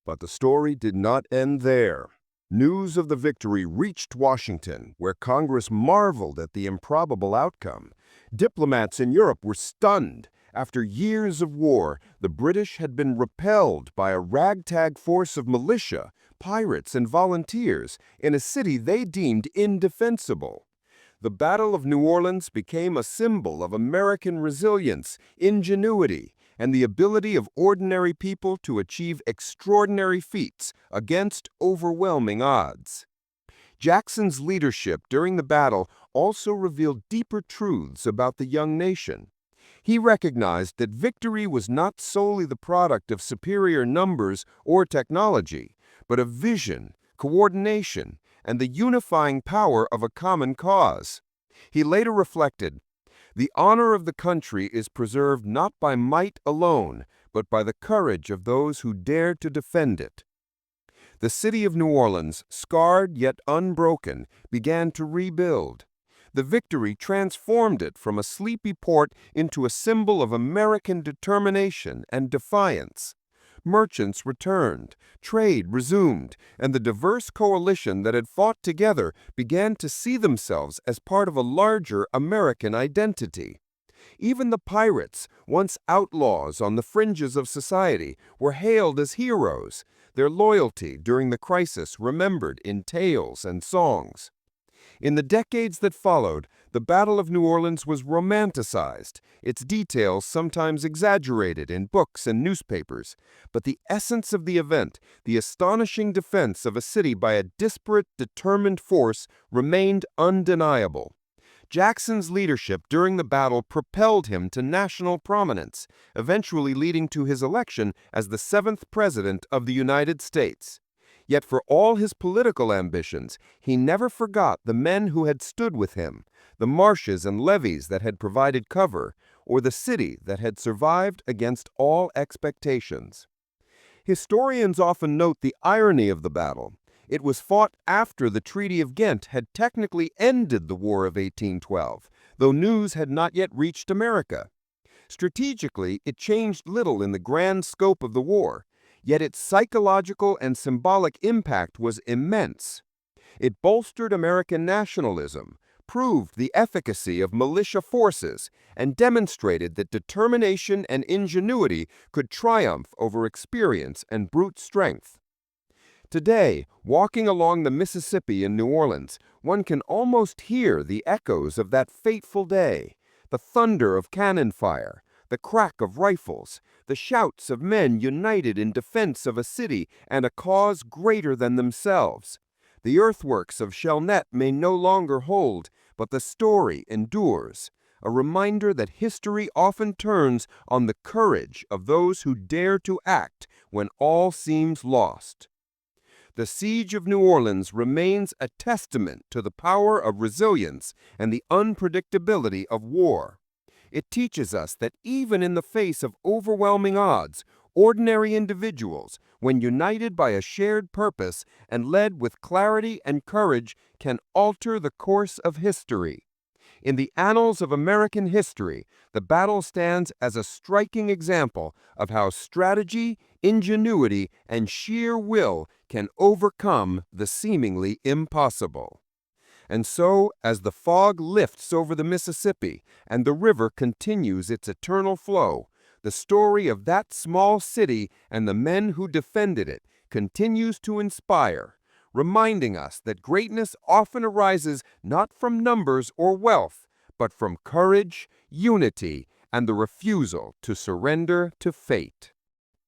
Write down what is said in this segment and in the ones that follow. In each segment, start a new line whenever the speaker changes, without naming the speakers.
But the story did not end there. News of the victory reached Washington, where Congress marveled at the improbable outcome. Diplomats in Europe were stunned. After years of war, the British had been repelled by a ragtag force of militia, pirates, and volunteers in a city they deemed indefensible. The Battle of New Orleans became a symbol of American resilience, ingenuity, and the ability of ordinary people to achieve extraordinary feats against overwhelming odds. Jackson's leadership during the battle also revealed deeper truths about the young nation. He recognized that victory was not solely the product of superior numbers or technology, but of vision, coordination, and the unifying power of a common cause. He later reflected, "The honor of the country is preserved not by might alone, but by the courage of those who dare to defend it." The city of New Orleans, scarred yet unbroken, began to rebuild. The victory transformed it from a sleepy port into a symbol of American determination and defiance. Merchants returned, trade resumed, and the diverse coalition that had fought together began to see themselves as part of a larger American identity. Even the pirates, once outlaws on the fringes of society, were hailed as heroes, their loyalty during the crisis remembered in tales and songs. In the decades that followed, the Battle of New Orleans was romanticized, its details sometimes exaggerated in books and newspapers, but the essence of the event, the astonishing defense of a city by a disparate, determined force, remained undeniable. Jackson's leadership during the battle propelled him to national prominence, eventually leading to his election as the 7th President of the United States. Yet for all his political ambitions, he never forgot the men who had stood with him, the marshes and levees that had provided cover, or the city that had survived against all expectations. Historians often note the irony of the battle. It was fought after the Treaty of Ghent had technically ended the War of 1812, though news had not yet reached America. Strategically, it changed little in the grand scope of the war. Yet its psychological and symbolic impact was immense. It bolstered American nationalism, proved the efficacy of militia forces, and demonstrated that determination and ingenuity could triumph over experience and brute strength. Today, walking along the Mississippi in New Orleans, one can almost hear the echoes of that fateful day, the thunder of cannon fire, the crack of rifles, the shouts of men united in defense of a city and a cause greater than themselves. The earthworks of Chalmette may no longer hold, but the story endures, a reminder that history often turns on the courage of those who dare to act when all seems lost. The Siege of New Orleans remains a testament to the power of resilience and the unpredictability of war. It teaches us that even in the face of overwhelming odds, ordinary individuals, when united by a shared purpose and led with clarity and courage, can alter the course of history. In the annals of American history, the battle stands as a striking example of how strategy, ingenuity, and sheer will can overcome the seemingly impossible. And so, as the fog lifts over the Mississippi and the river continues its eternal flow, the story of that small city and the men who defended it continues to inspire, reminding us that greatness often arises not from numbers or wealth, but from courage, unity, and the refusal to surrender to fate.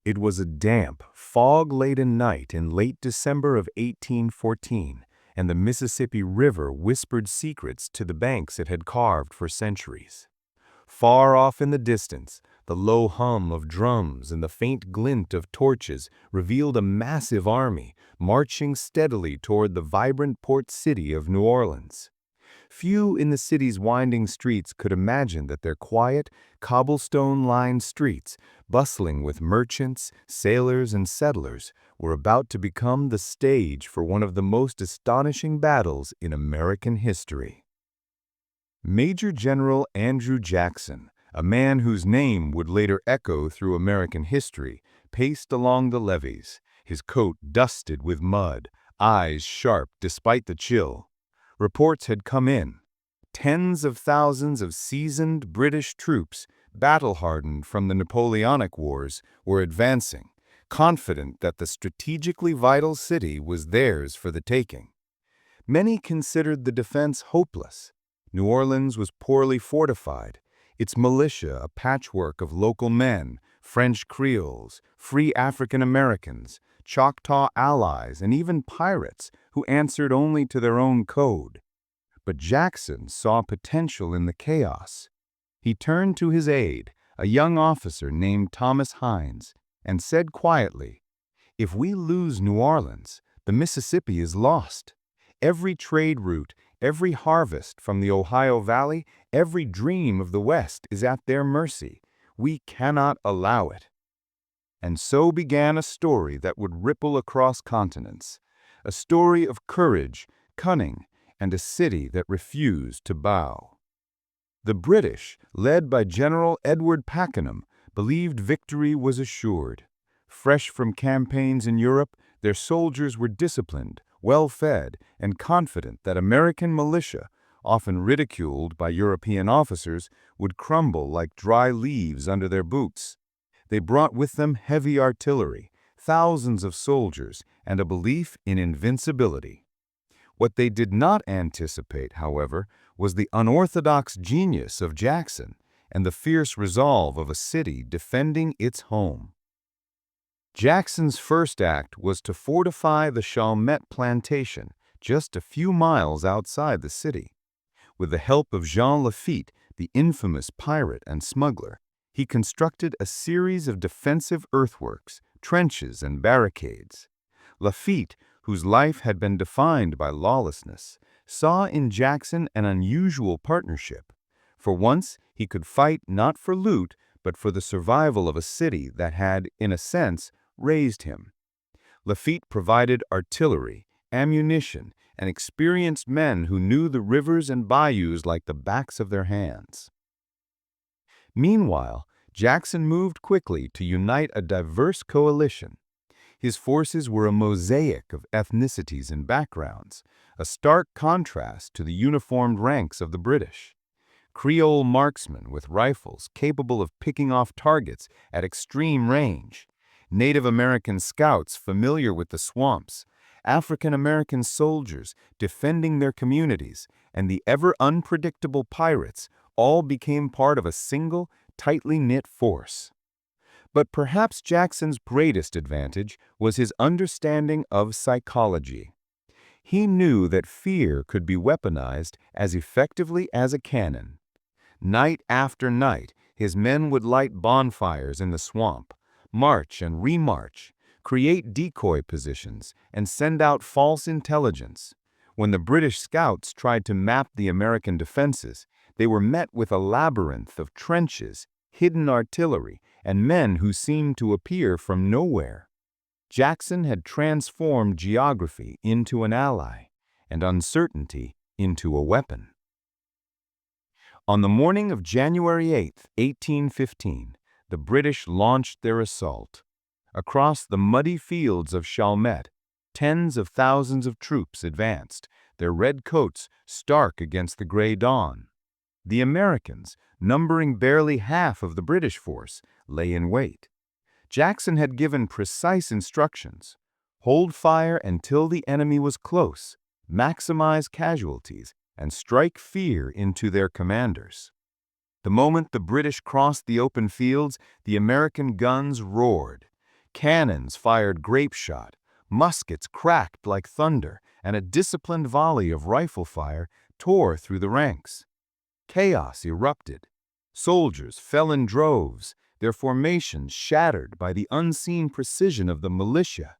It was a damp, fog-laden night in late December of 1814, and the Mississippi River whispered secrets to the banks it had carved for centuries. Far off in the distance, the low hum of drums and the faint glint of torches revealed a massive army marching steadily toward the vibrant port city of New Orleans. Few in the city's winding streets could imagine that their quiet, cobblestone-lined streets, bustling with merchants, sailors, and settlers, were about to become the stage for one of the most astonishing battles in American history. Major General Andrew Jackson, a man whose name would later echo through American history, paced along the levees, his coat dusted with mud, eyes sharp despite the chill. Reports had come in. Tens of thousands of seasoned British troops, battle-hardened from the Napoleonic Wars, were advancing, confident that the strategically vital city was theirs for the taking. Many considered the defense hopeless. New Orleans was poorly fortified, its militia a patchwork of local men, French Creoles, free African Americans, Choctaw allies, and even pirates who answered only to their own code. But Jackson saw potential in the chaos. He turned to his aide, a young officer named Thomas Hines, and said quietly, "If we lose New Orleans, the Mississippi is lost. Every trade route, every harvest from the Ohio Valley, every dream of the West is at their mercy. We cannot allow it." And so began a story that would ripple across continents, a story of courage, cunning, and a city that refused to bow. The British, led by General Edward Pakenham, believed victory was assured. Fresh from campaigns in Europe, their soldiers were disciplined, well-fed, and confident that American militia, often ridiculed by European officers, would crumble like dry leaves under their boots. They brought with them heavy artillery, thousands of soldiers, and a belief in invincibility. What they did not anticipate, however, was the unorthodox genius of Jackson and the fierce resolve of a city defending its home. Jackson's first act was to fortify the Chalmette plantation, just a few miles outside the city. With the help of Jean Lafitte, the infamous pirate and smuggler, he constructed a series of defensive earthworks, trenches, and barricades. Lafitte, whose life had been defined by lawlessness, saw in Jackson an unusual partnership. For once, he could fight not for loot, but for the survival of a city that had, in a sense, raised him. Lafitte provided artillery, ammunition, and experienced men who knew the rivers and bayous like the backs of their hands. Meanwhile, Jackson moved quickly to unite a diverse coalition. His forces were a mosaic of ethnicities and backgrounds, a stark contrast to the uniformed ranks of the British. Creole marksmen with rifles capable of picking off targets at extreme range, Native American scouts familiar with the swamps, African American soldiers defending their communities, and the ever-unpredictable pirates all became part of a single, tightly knit force. But perhaps Jackson's greatest advantage was his understanding of psychology. He knew that fear could be weaponized as effectively as a cannon. Night after night, his men would light bonfires in the swamp, march and remarch, create decoy positions, and send out false intelligence. When the British scouts tried to map the American defenses, they were met with a labyrinth of trenches, hidden artillery, and men who seemed to appear from nowhere. Jackson had transformed geography into an ally, and uncertainty into a weapon. On the morning of January 8, 1815, the British launched their assault. Across the muddy fields of Chalmette, tens of thousands of troops advanced, their red coats stark against the gray dawn. The Americans, numbering barely half of the British force, lay in wait. Jackson had given precise instructions: hold fire until the enemy was close, maximize casualties, and strike fear into their commanders. The moment the British crossed the open fields, the American guns roared. Cannons fired grape shot, muskets cracked like thunder, and a disciplined volley of rifle fire tore through the ranks. Chaos erupted. Soldiers fell in droves, their formations shattered by the unseen precision of the militia.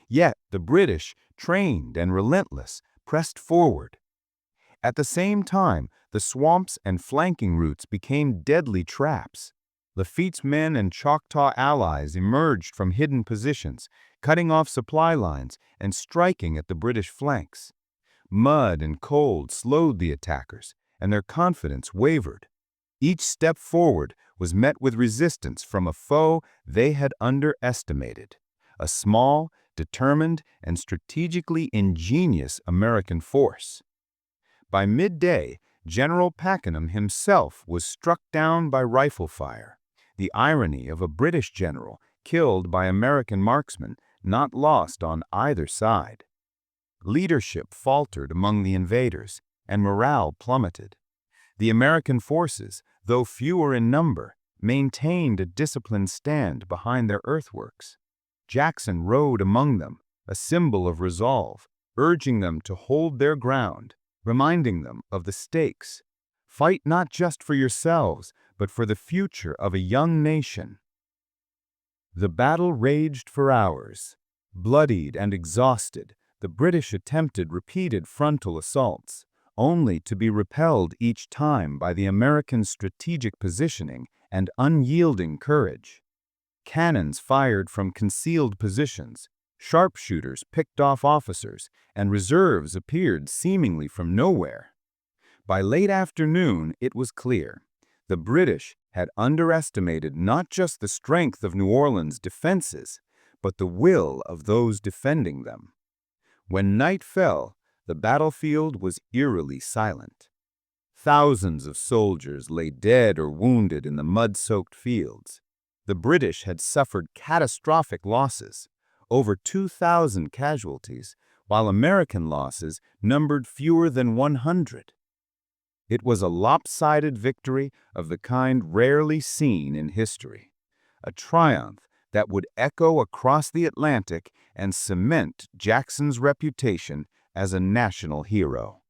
Yet the British, trained and relentless, pressed forward. At the same time, the swamps and flanking routes became deadly traps. Lafitte's men and Choctaw allies emerged from hidden positions, cutting off supply lines and striking at the British flanks. Mud and cold slowed the attackers, and their confidence wavered. Each step forward was met with resistance from a foe they had underestimated. A small, determined and strategically ingenious American force. By midday, General Pakenham himself was struck down by rifle fire, the irony of a British general killed by American marksmen not lost on either side. Leadership faltered among the invaders, and morale plummeted. The American forces, though fewer in number, maintained a disciplined stand behind their earthworks. Jackson rode among them, a symbol of resolve, urging them to hold their ground, reminding them of the stakes. Fight not just for yourselves, but for the future of a young nation. The battle raged for hours. Bloodied and exhausted, the British attempted repeated frontal assaults, only to be repelled each time by the American strategic positioning and unyielding courage. Cannons fired from concealed positions, sharpshooters picked off officers, and reserves appeared seemingly from nowhere. By late afternoon, it was clear. The British had underestimated not just the strength of New Orleans' defenses, but the will of those defending them. When night fell, the battlefield was eerily silent. Thousands of soldiers lay dead or wounded in the mud-soaked fields. The British had suffered catastrophic losses, over 2,000 casualties, while American losses numbered fewer than 100. It was a lopsided victory of the kind rarely seen in history, a triumph that would echo across the Atlantic and cement Jackson's reputation as a national hero.